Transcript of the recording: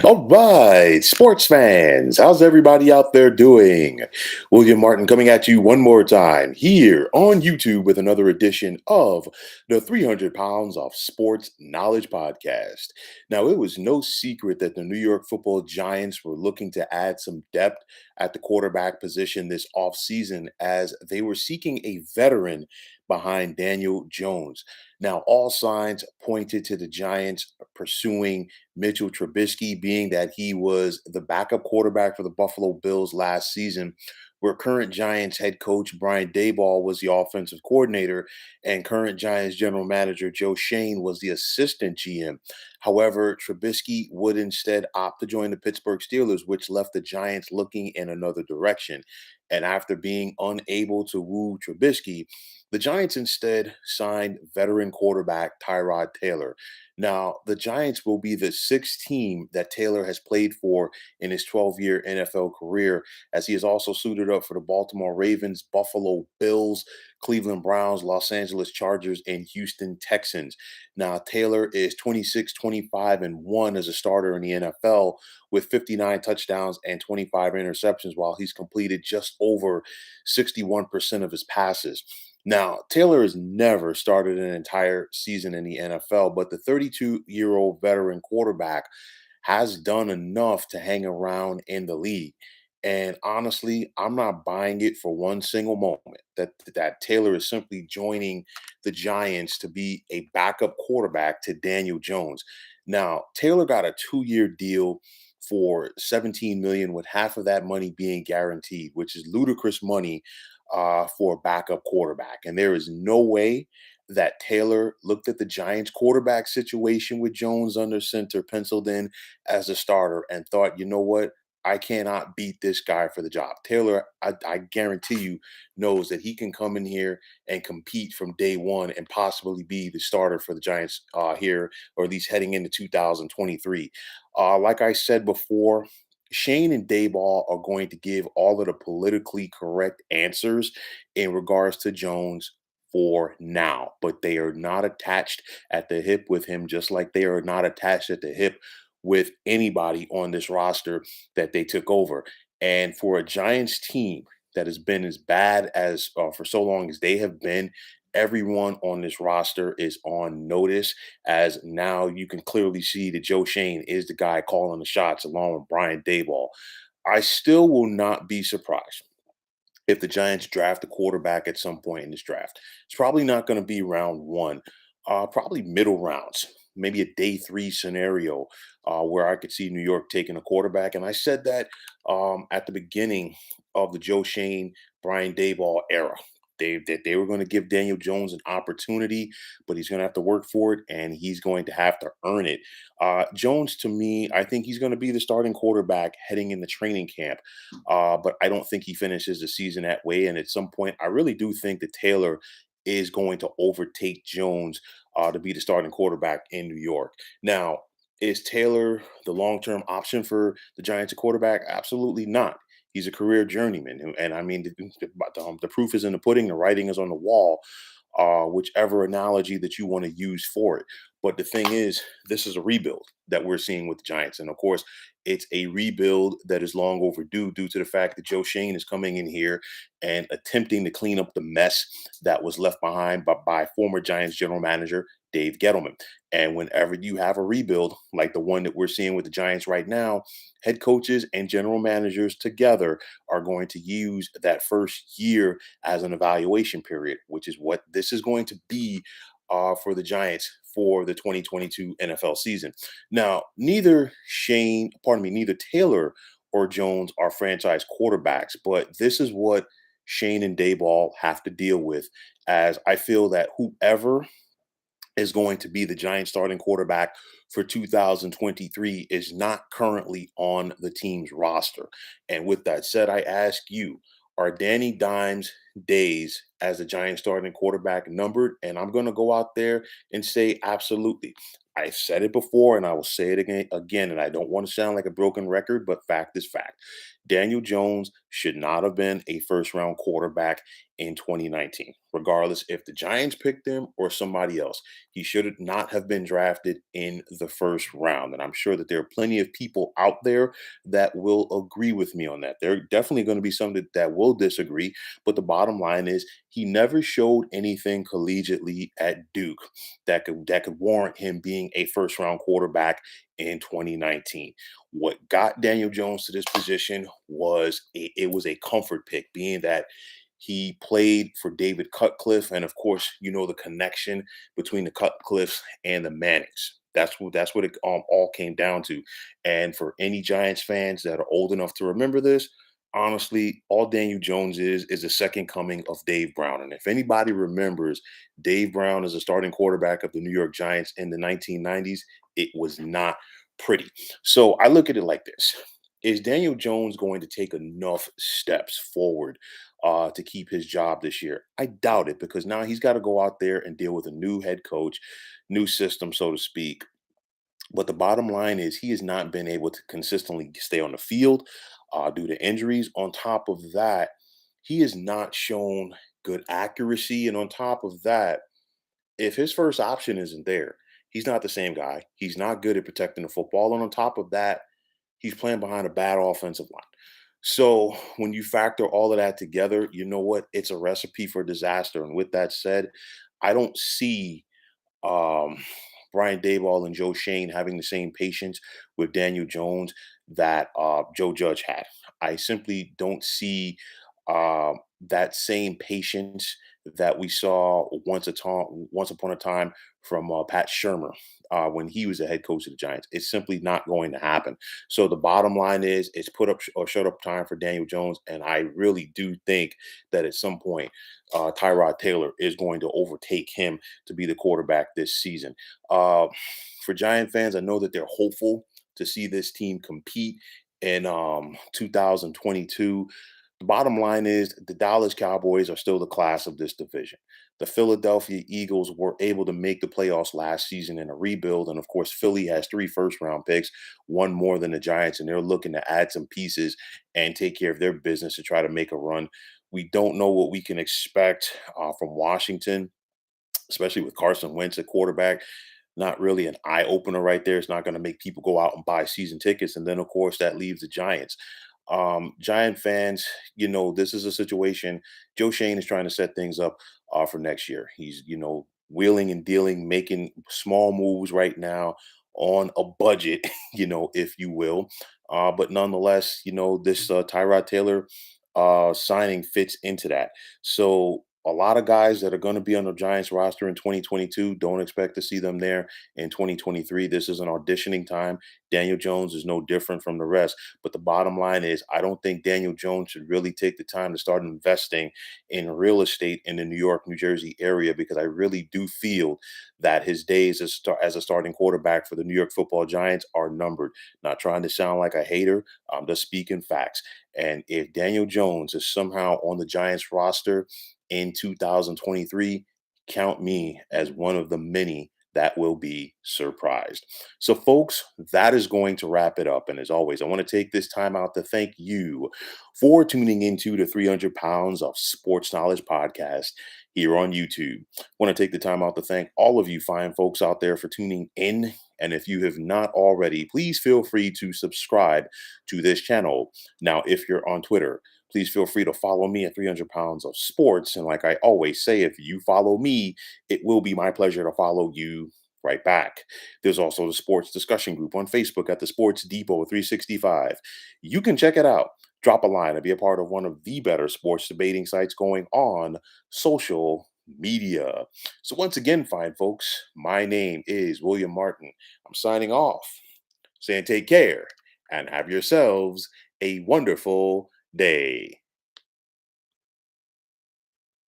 All right, sports fans, how's everybody out there doing? William Martin coming at you one more time here on YouTube with another edition of the 300 Pounds of Sports Knowledge Podcast. Now, it was no secret that the New York football Giants were looking to add some depth at the quarterback position this offseason as they were seeking a veteran behind Daniel Jones. Now, all signs pointed to the Giants pursuing Mitchell Trubisky, being that he was the backup quarterback for the Buffalo Bills last season, where current Giants head coach Brian Daboll was the offensive coordinator and current Giants general manager Joe Shane was the assistant GM. However, Trubisky would instead opt to join the Pittsburgh Steelers, which left the Giants looking in another direction. And after being unable to woo Trubisky, the Giants instead signed veteran quarterback Tyrod Taylor. Now, the Giants will be the sixth team that Taylor has played for in his 12-year NFL career, as he is also suited up for the Baltimore Ravens, Buffalo Bills, Cleveland Browns, Los Angeles Chargers, and Houston Texans. Now, Taylor is 26, 25, and 1 as a starter in the NFL with 59 touchdowns and 25 interceptions, while he's completed just over 61% of his passes. Now, Taylor has never started an entire season in the NFL, but the 32-year-old veteran quarterback has done enough to hang around in the league. And honestly, I'm not buying it for one single moment that Taylor is simply joining the Giants to be a backup quarterback to Daniel Jones. Now, Taylor got a 2-year deal for 17 million, with half of that money being guaranteed, which is ludicrous money for a backup quarterback. And there is no way that Taylor looked at the Giants quarterback situation with Jones under center penciled in as a starter and thought, you know what? I cannot beat this guy for the job. Taylor, I guarantee you, knows that he can come in here and compete from day one and possibly be the starter for the Giants here, or at least heading into 2023. Like I said before, Shane and Dayball are going to give all of the politically correct answers in regards to Jones for now, but they are not attached at the hip with him, just like they are not attached at the hip with anybody on this roster that they took over. And for a Giants team that has been as bad as for so long as they have been, everyone on this roster is on notice, as now you can clearly see that Joe Shane is the guy calling the shots along with Brian Dayball. I still will not be surprised if the Giants draft a quarterback at some point in this draft. It's probably not going to be round one, probably middle rounds, maybe a day three scenario where I could see New York taking a quarterback. And I said that at the beginning of the Joe Shane, Brian Dayball era. They were going to give Daniel Jones an opportunity, but he's going to have to work for it and he's going to have to earn it. Jones, to me, I think he's going to be the starting quarterback heading in the training camp. But I don't think he finishes the season that way. And at some point, I really do think that Taylor is going to overtake Jones to be the starting quarterback in New York. Now, is Taylor the long-term option for the Giants at quarterback? Absolutely not. He's a career journeyman, and I mean, the proof is in the pudding. The writing is on the wall. Whichever analogy that you want to use for it. But the thing is, this is a rebuild that we're seeing with the Giants, and of course, it's a rebuild that is long overdue due to the fact that Joe Shane is coming in here and attempting to clean up the mess that was left behind by former Giants general manager Dave Gettleman. And whenever you have a rebuild like the one that we're seeing with the Giants right now, head coaches and general managers together are going to use that first year as an evaluation period, which is what this is going to be for the Giants for the 2022 NFL season. Now, neither Taylor or Jones are franchise quarterbacks, but this is what Shane and Dayball have to deal with, as I feel that whoever is going to be the Giants starting quarterback for 2023 is not currently on the team's roster. And with that said, I ask you, are Danny Dimes' days as the Giants starting quarterback numbered? And I'm going to go out there and say absolutely. I've said it before and I will say it again, and I don't want to sound like a broken record, but fact is fact. Daniel Jones should not have been a first round quarterback in 2019, regardless if the Giants picked him or somebody else. He should not have been drafted in the first round. And I'm sure that there are plenty of people out there that will agree with me on that. There are definitely going to be some that will disagree. But the bottom line is he never showed anything collegiately at Duke that could warrant him being a first round quarterback in 2019. What got Daniel Jones to this position was it was a comfort pick, being that he played for David Cutcliffe, and of course, you know the connection between the Cutcliffes and the Mannings. That's what it all came down to. And for any Giants fans that are old enough to remember this, honestly, all Daniel Jones is the second coming of Dave Brown. And if anybody remembers Dave Brown as a starting quarterback of the New York Giants in the 1990s, it was not pretty. So I look at it like this. Is Daniel Jones going to take enough steps forward to keep his job this year? I doubt it, because now he's got to go out there and deal with a new head coach, new system, so to speak. But the bottom line is he has not been able to consistently stay on the field due to injuries. On top of that, he has not shown good accuracy. And on top of that, if his first option isn't there, he's not the same guy. He's not good at protecting the football. And on top of that, he's playing behind a bad offensive line. So when you factor all of that together, you know what? It's a recipe for disaster. And with that said, I don't see um, Brian Daboll and Joe Shane having the same patience with Daniel Jones that Joe Judge had. I simply don't see that same patience that we saw once upon a time from Pat Shermer when he was the head coach of the Giants. It's simply not going to happen. So the bottom line is, it's put up or shut up time for Daniel Jones, and I really do think that at some point Tyrod Taylor is going to overtake him to be the quarterback this season. Uh, for Giant fans, I know that they're hopeful to see this team compete in 2022. The bottom line is the Dallas Cowboys are still the class of this division. The Philadelphia Eagles were able to make the playoffs last season in a rebuild. And of course, Philly has 3 first round picks, one more than the Giants, and they're looking to add some pieces and take care of their business to try to make a run. We don't know what we can expect from Washington, especially with Carson Wentz at quarterback. Not really an eye opener right there. It's not going to make people go out and buy season tickets. And then, of course, that leaves the Giants. Giant fans, this is a situation. Joe Shane is trying to set things up for next year. He's, wheeling and dealing, making small moves right now on a budget, if you will. But nonetheless, this Tyrod Taylor signing fits into that. So a lot of guys that are going to be on the Giants roster in 2022, don't expect to see them there in 2023. This is an auditioning time. Daniel Jones is no different from the rest. But the bottom line is, I don't think Daniel Jones should really take the time to start investing in real estate in the New York, New Jersey area, because I really do feel that his days as a starting quarterback for the New York Football Giants are numbered. Not trying to sound like a hater, I'm just speaking facts. And if Daniel Jones is somehow on the Giants roster in 2023, count me as one of the many that will be surprised. So, folks, that is going to wrap it up. And as always, I want to take this time out to thank you for tuning into the 300 Pounds of Sports Knowledge podcast here on YouTube. I want to take the time out to thank all of you fine folks out there for tuning in. And if you have not already, please feel free to subscribe to this channel. Now, if you're on Twitter, please feel free to follow me at 300 Pounds of Sports. And like I always say, if you follow me, it will be my pleasure to follow you right back. There's also the sports discussion group on Facebook at the Sports Depot 365. You can check it out. Drop a line and be a part of one of the better sports debating sites going on social media. So once again, fine folks, my name is William Martin. I'm signing off, saying take care and have yourselves a wonderful day.